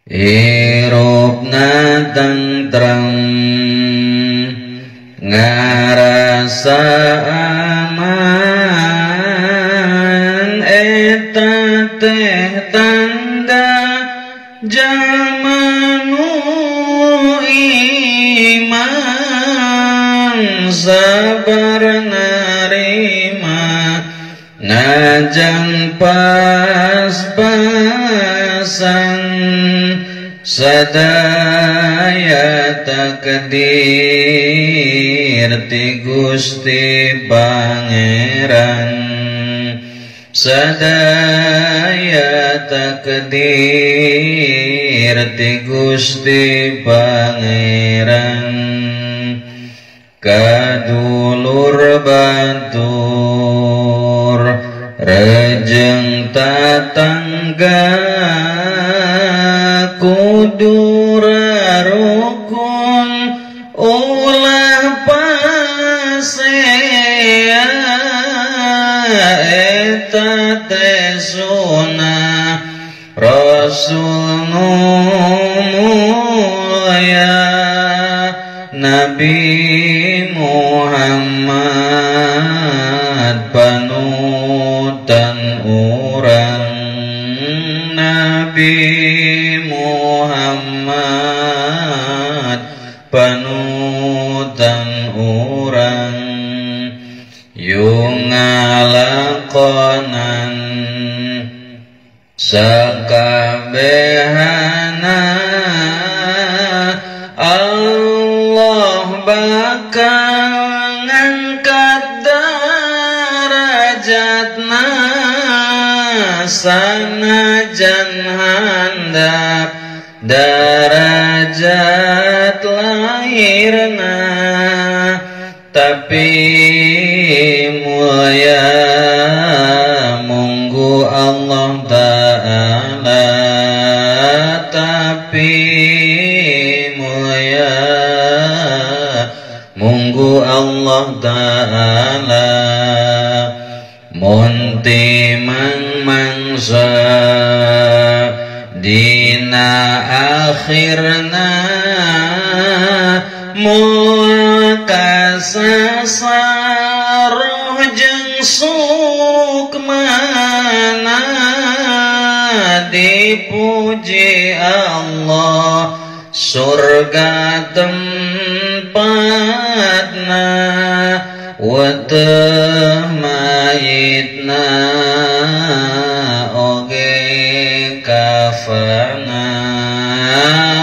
Hirupna tentrem ngarasa aman eta teh tanda jamanu iman sabar narima najan pas-pasan sadaya takdir ti Gusti Pangeran sadaya takdir ti Gusti Pangeran kadulur batur rejeng tatangga kudu rarukun ulah pasea eta teh sunah Rasul mulia Nabi Muhammad panutan urang Nabi Muhammad panutan urang yung ngalakonan sakabehana Allah bakal ngangkat derajatna sanajan handap derajat lahirna tapi mulia munggu Allah Ta'ala tapi mulia munggu Allah Ta'ala munti mangsa dina akhirna muakasasa roh jeung sukmana dipuji Allah surga tempatna wateh mayitna oge kafana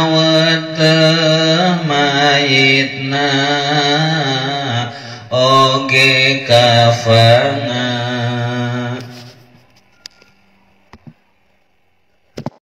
wateh mayitna oge kafana